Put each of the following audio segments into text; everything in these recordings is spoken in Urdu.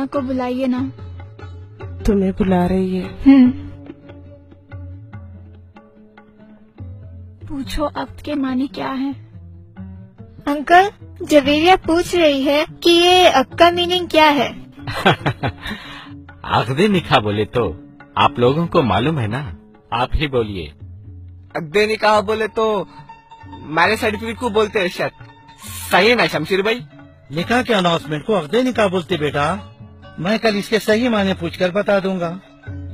کو بلائیے نا. تمہیں بلا رہی ہے. پوچھو عقد کے معنی کیا ہے. انکل جویریہ پوچھ رہی ہے کہ یہ عقد کا میننگ کیا ہے. عقد نکاح بولے تو آپ لوگوں کو معلوم ہے نا, آپ ہی بولیے. عقد نکاح بولے تو میرے سرٹیفکیٹ کو بولتے ہیں شاید. صحیح ہے نا شمشیر بھائی؟ نکاح کے اناؤنسمنٹ کو عقد نکاح بولتے بیٹا. میں کل اس کے صحیح معنی پوچھ کر بتا دوں گا.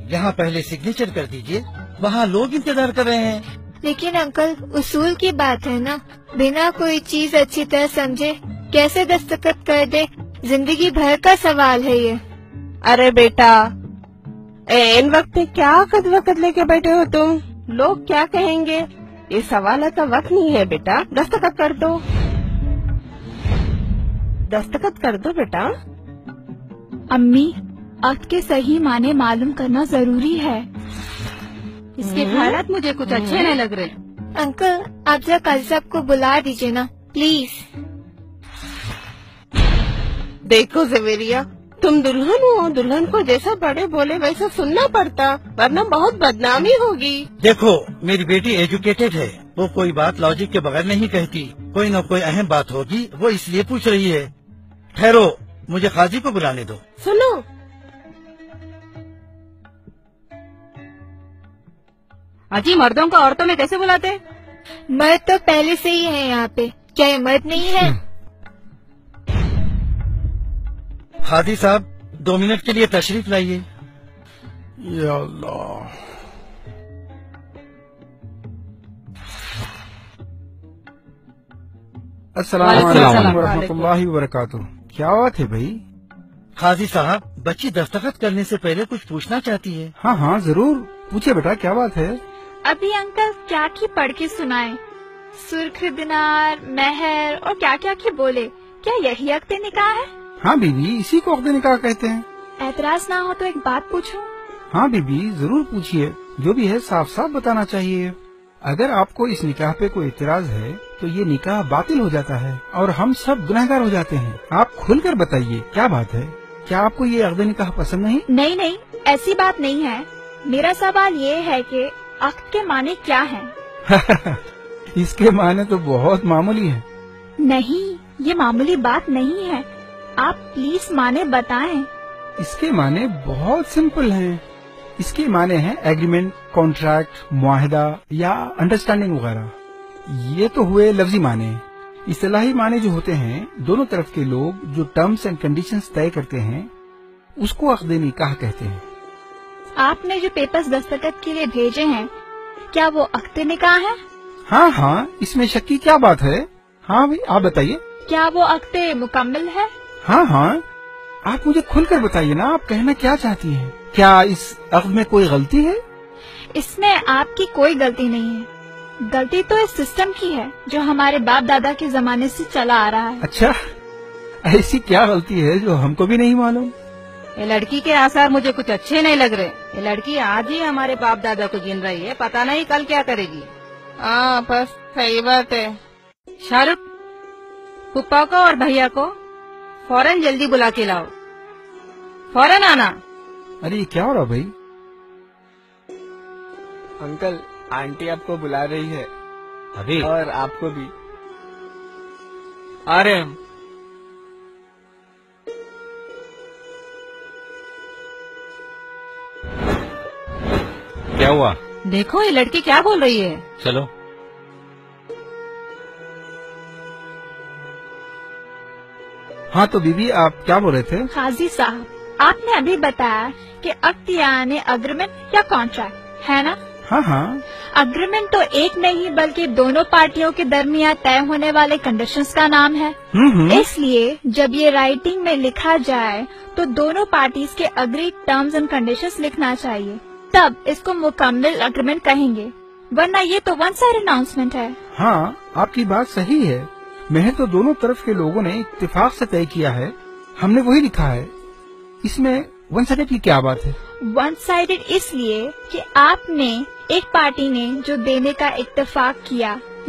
یہاں پہلے سگنیچر کر دیجئے, وہاں لوگ انتظار کر رہے ہیں. لیکن انکل اصول کی بات ہے نا, بنا کوئی چیز اچھی طرح سمجھے کیسے دستخط کر دے, زندگی بھر کا سوال ہے یہ. ارے بیٹا ان وقت پہ کیا وقت لے کے بیٹھے ہو تم؟ لوگ کیا کہیں گے؟ یہ سوالات کا وقت نہیں ہے بیٹا, دستخط کر دو. دستخط کر دو بیٹا. امی عقد کے صحیح معنی معلوم کرنا ضروری ہے. اس کے حالات مجھے کچھ اچھے نہیں لگ رہے. انکل آپ ذرا قاضی صاحب کو بلا دیجیے نا پلیز. دیکھو زویریہ, تم دلہن ہو, دلہن کو جیسا بڑے بولے ویسا سننا پڑتا, ورنہ بہت بدنامی ہوگی. دیکھو میری بیٹی ایجوکیٹڈ ہے, وہ کوئی بات لاجک کے بغیر نہیں کہتی. کوئی نہ کوئی اہم بات ہوگی, وہ اس لیے پوچھ رہی ہے. ٹھہرو, مجھے قاضی کو بلانے دو. سنو, اجی مردوں کو عورتوں میں کیسے بلاتے؟ مرد تو پہلے سے ہی ہے یہاں پہ, کیا یہ مرد نہیں ہے؟ قاضی صاحب 2 منٹ کے لیے تشریف لائیے. یا اللہ, السلام علیکم ورحمۃ اللہ وبرکاتہ. کیا بات ہے بھائی؟ قاضی صاحب بچی دستخط کرنے سے پہلے کچھ پوچھنا چاہتی ہے. ہاں ہاں ضرور پوچھے بیٹا, کیا بات ہے؟ ابھی انکل کیا کی پڑھ کے سنائے, سرخ دینار, مہر اور کیا کیا کی بولے. کیا یہی عقد نکاح ہے؟ ہاں بیوی, اسی کو عقد نکاح کہتے ہیں. اعتراض نہ ہو تو ایک بات پوچھوں. ہاں بیوی ضرور پوچھیے, جو بھی ہے صاف صاف بتانا چاہیے. اگر آپ کو اس نکاح پہ کوئی اعتراض ہے تو یہ نکاح باطل ہو جاتا ہے اور ہم سب گنہگار ہو جاتے ہیں. آپ کھل کر بتائیے کیا بات ہے. کیا آپ کو یہ عقد نکاح پسند نہیں؟ نہیں, ایسی بات نہیں ہے. میرا سوال یہ ہے کہ عقد کے معنی کیا ہیں؟ اس کے معنی تو بہت معمولی ہیں. نہیں, یہ معمولی بات نہیں ہے. آپ پلیز معنی بتائیں. اس کے معنی بہت سمپل ہیں. اس کے معنی ہیں ایگریمنٹ, کانٹریکٹ, معاہدہ یا انڈرسٹینڈنگ وغیرہ. یہ تو ہوئے لفظی معنی. اصطلاحی معنی جو ہوتے ہیں, دونوں طرف کے لوگ جو ٹرمز اینڈ کنڈیشنز طے کرتے ہیں اس کو عقد نکاح کہتے ہیں. آپ نے جو پیپرز دستخط کے لیے بھیجے ہیں کیا وہ عقد نکاح ہے؟ ہاں, اس میں شک کی کیا بات ہے. ہاں بھائی آپ بتائیے. کیا وہ عقد مکمل ہے؟ ہاں, آپ مجھے کھل کر بتائیے نا, آپ کہنا کیا چاہتی ہیں. کیا اس عقد میں کوئی غلطی ہے؟ اس میں آپ کی کوئی غلطی نہیں ہے. غلطی تو اس سسٹم کی ہے جو ہمارے باپ دادا کے زمانے سے چلا آ رہا ہے. اچھا, ایسی کیا غلطی ہے جو ہم کو بھی نہیں معلوم؟ یہ لڑکی کے آثار مجھے کچھ اچھے نہیں لگ رہے. یہ لڑکی آج ہی ہمارے باپ دادا کو گن رہی ہے, پتہ نہیں کل کیا کرے گی. ہاں بس صحیح بات ہے. شاہ رخ, پھپھا کو اور بھیا کو فوراً جلدی بلا کے لاؤ, فوراً آنا. ارے یہ کیا ہو رہا بھائی؟ انکل آنٹی آپ کو بلا رہی ہے. ابھی اور آپ کو بھی. آ رہے ہم. کیا ہوا؟ دیکھو یہ لڑکی کیا بول رہی ہے. چلو. ہاں تو بیوی آپ کیا بول رہے تھے؟ قاضی صاحب, آپ نے ابھی بتایا کہ عقد یعنی اگریمنٹ یا کانٹریکٹ ہے نا؟ ہاں. اگریمنٹ تو ایک نہیں بلکہ دونوں پارٹیوں کے درمیان طے ہونے والے کنڈیشنز کا نام ہے. اس لیے جب یہ رائٹنگ میں لکھا جائے تو دونوں پارٹیز کے اگریڈ ٹرمز اینڈ کنڈیشنز لکھنا چاہیے, تب اس کو مکمل اگریمنٹ کہیں گے, ورنہ یہ تو ون سائڈ اناؤنسمنٹ ہے. ہاں آپ کی بات صحیح ہے. مہر تو دونوں طرف کے لوگوں نے اتفاق سے طے کیا ہے, ہم نے وہی لکھا ہے. اس میں ون سائڈڈ کی کیا بات ہے؟ ون سائڈڈ اس لیے کہ آپ نے ایک پارٹی نے جو دینے کا اتفاق کیا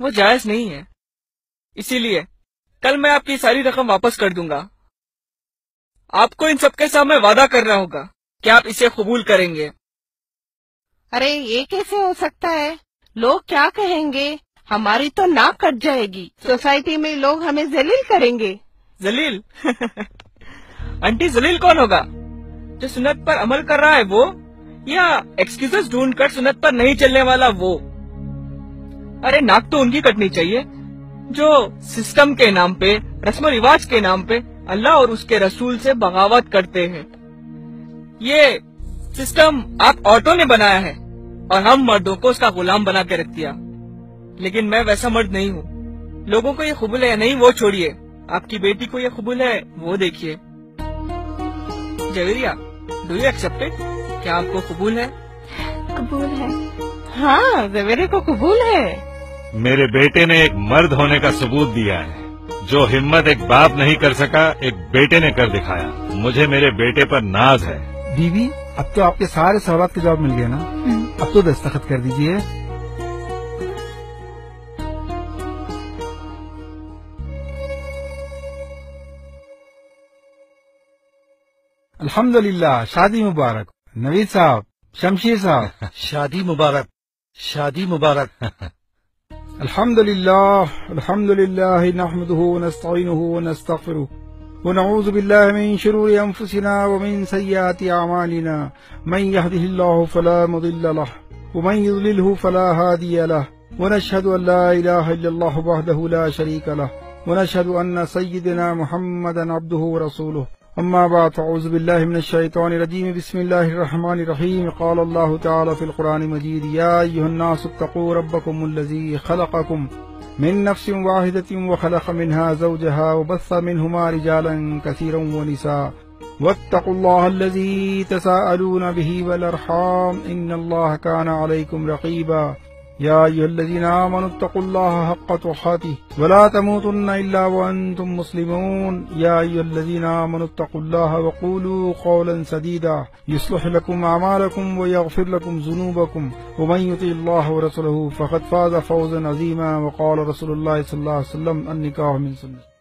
وہ جائز نہیں ہے. اسی لیے کل میں آپ کی ساری رقم واپس کر دوں گا. آپ کو ان سب کے سامنے وعدہ کرنا ہوگا کہ آپ اسے قبول کریں گے. ارے یہ کیسے ہو سکتا ہے؟ لوگ کیا کہیں گے؟ ہماری تو ناک کٹ جائے گی. سوسائٹی میں لوگ ہمیں ذلیل کریں گے. ذلیل؟ آنٹی ذلیل کون ہوگا؟ جو سنت پر عمل کر رہا ہے وہ، یا ایکسکیوزز ڈھونڈ کر سنت پر نہیں چلنے والا وہ؟ ارے ناک تو ان کی کٹنی چاہیے جو سسٹم کے نام پہ، رسم و رواج کے نام پہ اللہ اور اس کے رسول سے بغاوت کرتے ہیں. یہ سسٹم آپ عورتوں نے بنایا ہے اور ہم مردوں کو اس کا غلام بنا کے رکھ دیا. لیکن میں ویسا مرد نہیں ہوں. لوگوں کو یہ قبول ہے یا نہیں وہ چھوڑیے، آپ کی بیٹی کو یہ قبول ہے وہ دیکھیے. Javeria, do you accept it? کیا آپ کو قبول ہے؟ قبول ہے. ہاں زویرے کو قبول ہے. میرے بیٹے نے ایک مرد ہونے کا ثبوت دیا ہے. جو ہمت ایک باپ نہیں کر سکا ایک بیٹے نے کر دکھایا. مجھے میرے بیٹے پر ناز ہے. بیوی اب تو آپ کے سارے سوالات کے جواب مل گئے نا؟ اب تو دستخط کر دیجئے. الحمدللہ. شادی مبارک. نوید صاحب، شمشیر صاحب، شادی مبارک، شادی مبارک. الحمدللہ. الحمدللہ نحمده ونستعینه ونستغفره ونعوذ باللہ من شرور انفسنا ومن سیئات اعمالنا. من يهده الله فلا مضل له ومن يضلله فلا هادي له ونشهد ان لا اله الا الله وحده لا شريك له ونشهد ان سيدنا محمدا عبده ورسوله. اما بعد فاعوذ بالله من الشيطان الرجيم. بسم الله الرحمن الرحيم. قال الله تعالى في القرآن المجيد: يا أيها الناس اتقوا ربكم الذي خلقكم من نفس واحدة وخلق منها زوجها وبث منهما رجالا كثيرا ونساء واتقوا الله الذي تساءلون به والأرحام إن الله كان عليكم رقيبا. يا أيها الذين آمنوا اتقوا الله حق تقاته ولا تموتن إلا وأنتم مسلمون. يا أيها الذين آمنوا اتقوا الله وقولوا قولا سديدا يصلح لكم أعمالكم ويغفر لكم ذنوبكم ومن يطع الله ورسوله فقد فاز فوزا عظيما. وقال رسول الله صلى الله عليه وسلم: النكاح من سنة.